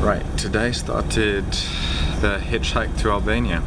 Right, today started the hitchhike to Albania.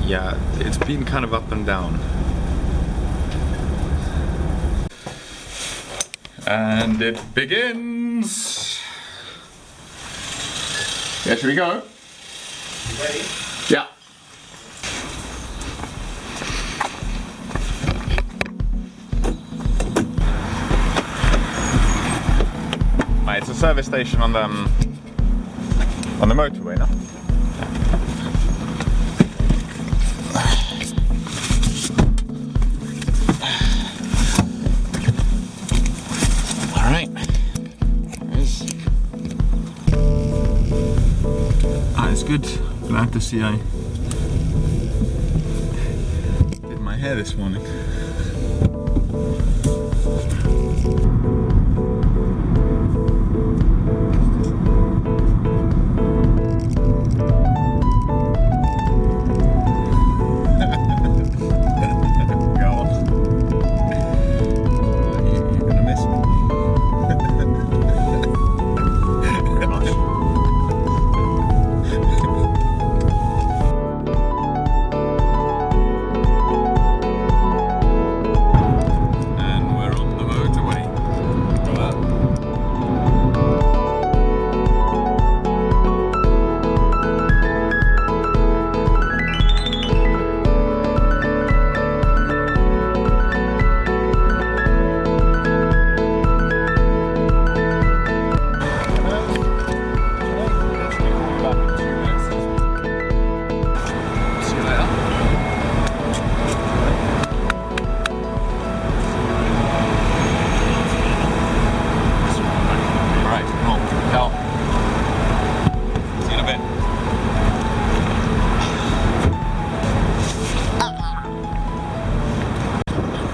Yeah, it's been kind of up and down. And it begins! Yeah, should we go? Ready? Yeah. It's a service station on the motorway, no? All right. It's good. Glad to see I did my hair this morning.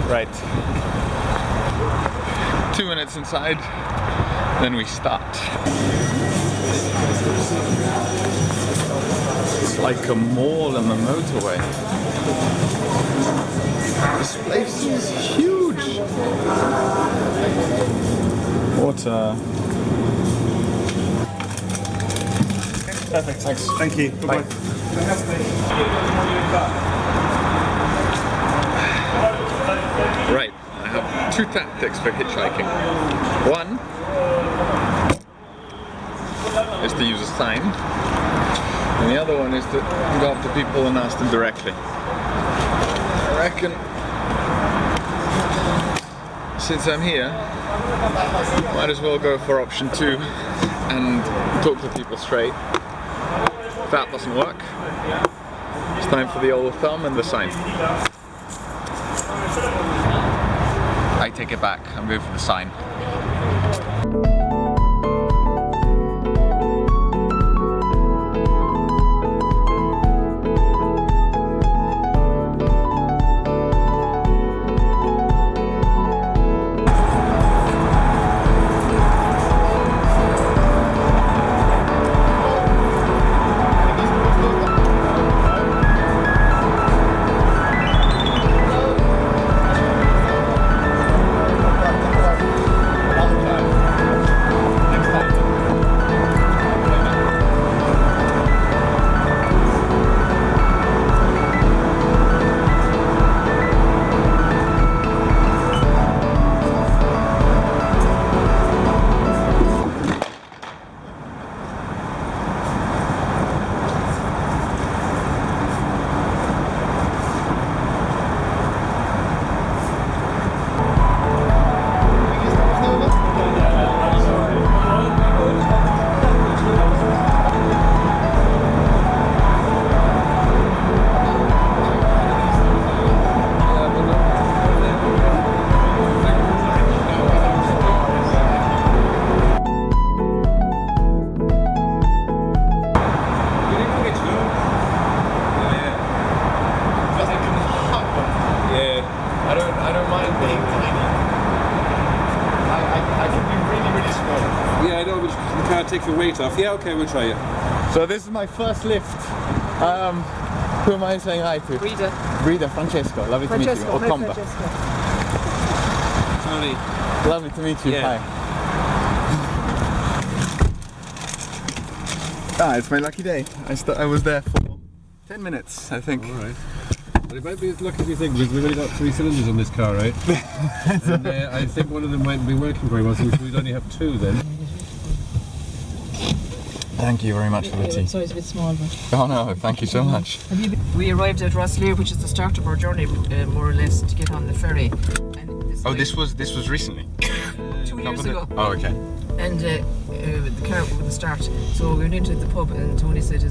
Right, 2 minutes inside, then we start. It's like a mall on the motorway. This place is huge. Water. Perfect. Thanks. Thank you. Bye. Right, I have two tactics for hitchhiking. One is to use a sign, and the other one is to go up to people and ask them directly. I reckon, since I'm here, might as well go for option 2 and talk to people straight. If that doesn't work, it's time for the old thumb and the sign. I take it back, I'm going for the sign. Take your weight off. Yeah, okay, we'll try it. So this is my first lift. Who am I saying hi to? Rita, Francesco. Lovely to meet you. Or Tomba. Tony. Lovely to meet you. Yeah. Hi. Ah, it's my lucky day. I was there for 10 minutes, I think. Alright. Well, it might be as lucky as you think, because we've only got 3 cylinders on this car, right? And I think one of them mightn't be working very well, so we'd only have 2 then. Thank you very much for the tea. Sorry, it's a bit small, but... Oh no, thank you so much. We arrived at Rosslea, which is the start of our journey, more or less, to get on the ferry. And this was recently? 2 years ago. Oh, okay. And the car would start. So we went into the pub, and Tony said,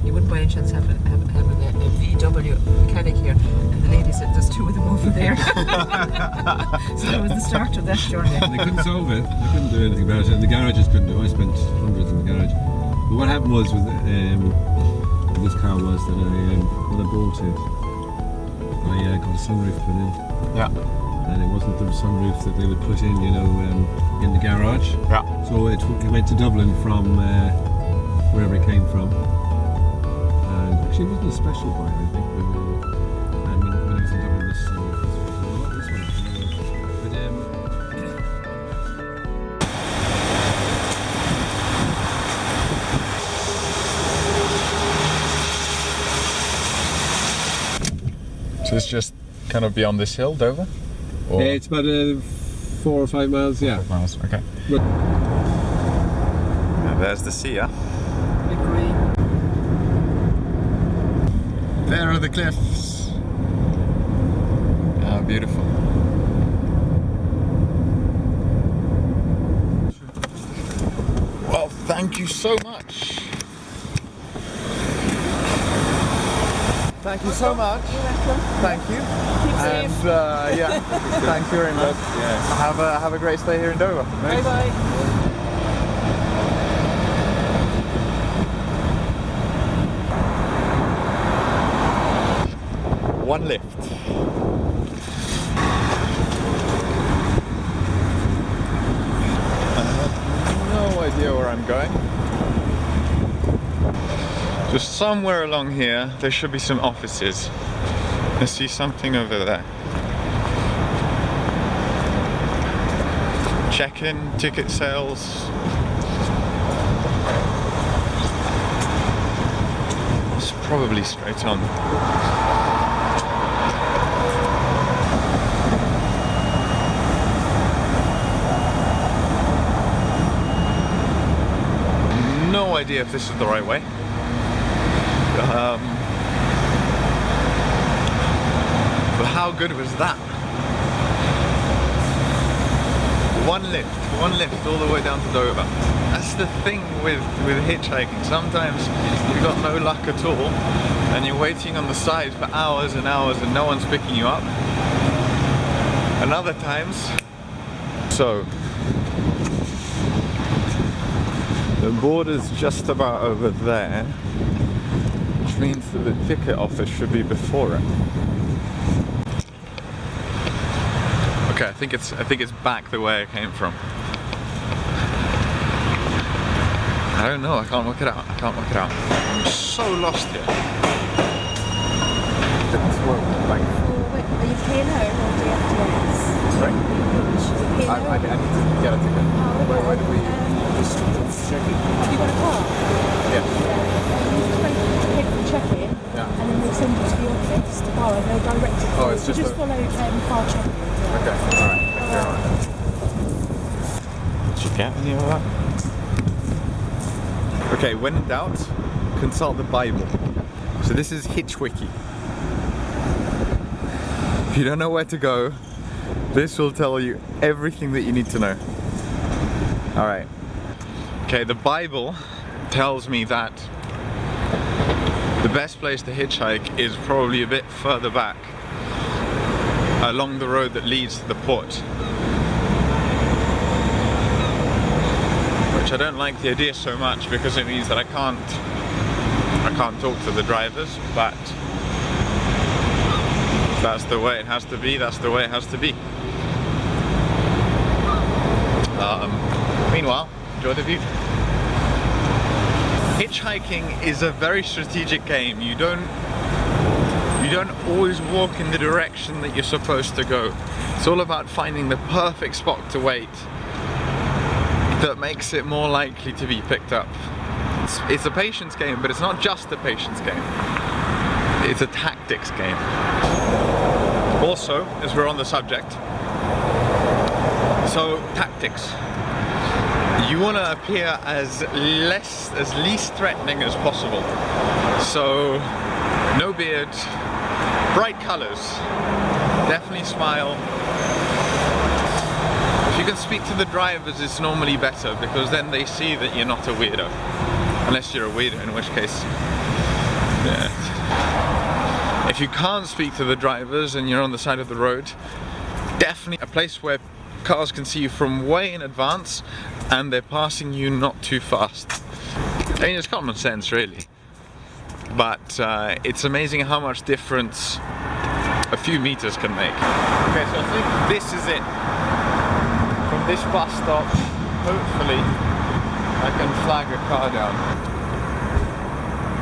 "You wouldn't by any chance have a VW mechanic here?" And the lady said, "There's 2 of them over there." So that was the start of that journey. They couldn't solve it. They couldn't do anything about it. And the garages couldn't do it. I spent hundreds in the garage. But what happened was with this car was that when I bought it, I got a sunroof put in. Yeah. And it wasn't the sunroof that they would put in, you know, in the garage. Yeah. So it went to Dublin from wherever it came from. And actually, it wasn't a special buy, I think. And when it was in Dublin, this one. So it's just kind of beyond this hill, Dover? Or? Yeah, it's about 4 or 5 miles, yeah. 4 miles, okay. And there's the sea, yeah? Agree. There are the cliffs. How beautiful. Well, thank you so much. Thank you so much. You're welcome. Thank you. Keep safe. And yeah, thank you very much. Yeah. Have a great stay here in Dover. Bye bye. One lift. I have no idea where I'm going. Just somewhere along here, there should be some offices. I see something over there. Check-in, ticket sales. It's probably straight on. No idea if this is the right way. But how good was that? One lift all the way down to Dover. That's the thing with hitchhiking. Sometimes you've got no luck at all and you're waiting on the side for hours and hours and no one's picking you up. And other times, so the border's just about over there, which means that the ticket office should be before it. Okay, I think it's back the way I came from. I don't know, I can't work it out. I'm so lost here. Didn't work, like. Wait, are you P&O or DFDS? Sorry? P&O? I need to get a ticket. Where do we? Have you got a car? Yeah. Just wait to pay for check-in, Yeah. and then they'll send you to the office tomorrow, and they'll direct you. Oh, it's So just just follow car check-in. Okay, alright. Thank you very much. Did you get any of that? Okay, when in doubt, consult the Bible. So this is Hitchwiki. If you don't know where to go, this will tell you everything that you need to know. Alright. Okay, the Bible tells me that the best place to hitchhike is probably a bit further back, along the road that leads to the port. Which I don't like the idea so much because it means that I can't talk to the drivers, but if that's the way it has to be, that's the way it has to be. Meanwhile, enjoy the view. Hitchhiking is a very strategic game. You don't always walk in the direction that you're supposed to go. It's all about finding the perfect spot to wait that makes it more likely to be picked up. it's a patience game, but it's not just a patience game. It's a tactics game. Also, as we're on the subject, so tactics. You want to appear as least threatening as possible. So, no beard, bright colours, definitely smile. If you can speak to the drivers, it's normally better because then they see that you're not a weirdo. Unless you're a weirdo, in which case, yeah. If you can't speak to the drivers and you're on the side of the road, definitely a place where cars can see you from way in advance and they're passing you not too fast. I mean, it's common sense really, but it's amazing how much difference a few meters can make. Okay, so I think this is it. From this bus stop, hopefully I can flag a car down.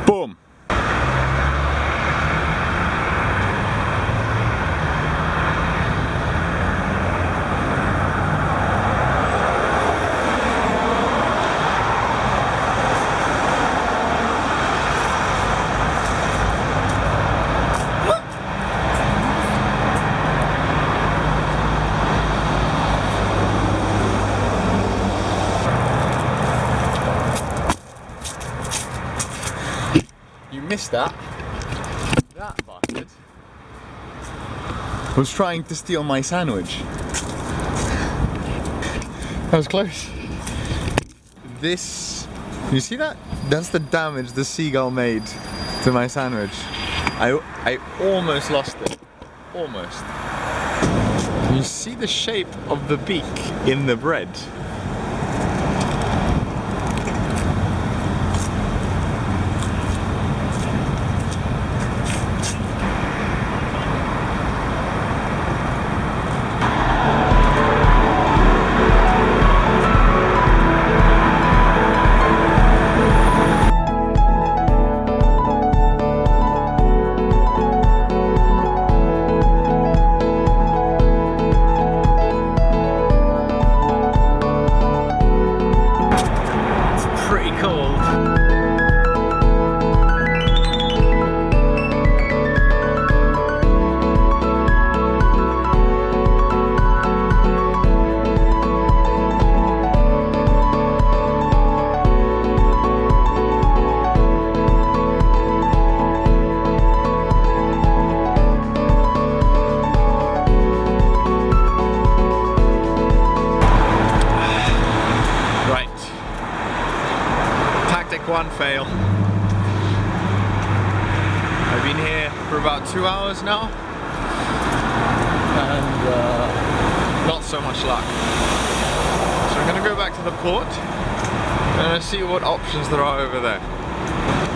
Boom! Missed that. That bastard was trying to steal my sandwich. That was close. This, you see that? That's the damage the seagull made to my sandwich. I almost lost it. Almost. You see the shape of the beak in the bread? One fail. I've been here for about 2 hours now and not so much luck. So I'm going to go back to the port and see what options there are over there.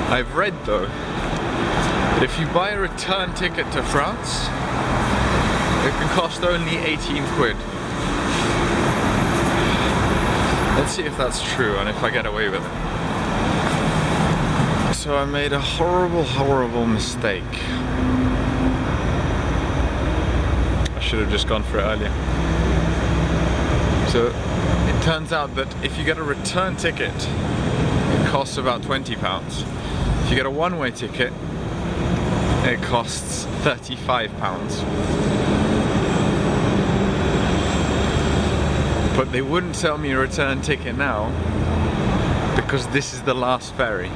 I've read though that if you buy a return ticket to France, it can cost only 18 quid. Let's see if that's true and if I get away with it. So I made a horrible mistake. I should have just gone for it earlier. So it turns out that if you get a return ticket, it costs about £20. If you get a one-way ticket, it costs £35. But they wouldn't sell me a return ticket now because this is the last ferry.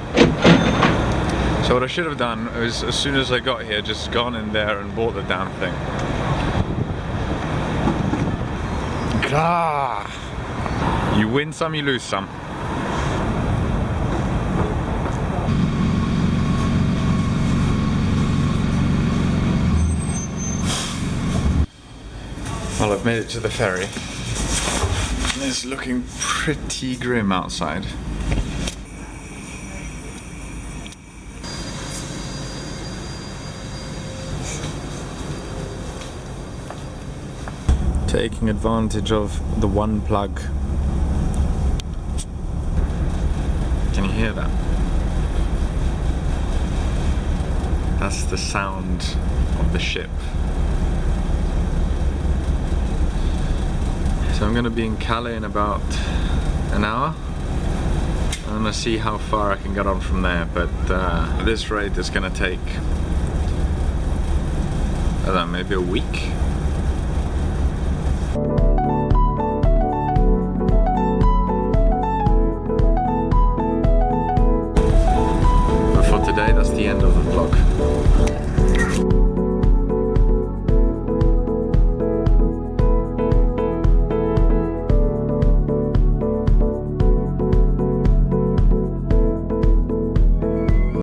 So what I should have done was, as soon as I got here, just gone in there and bought the damn thing. Gah! You win some, you lose some. Well, I've made it to the ferry. It's looking pretty grim outside. Taking advantage of the one plug. Can you hear that? That's the sound of the ship. So I'm going to be in Calais in about an hour. I'm gonna see how far I can get on from there, but at this rate it's gonna take, I don't know, maybe a week. But for today, that's the end of the vlog.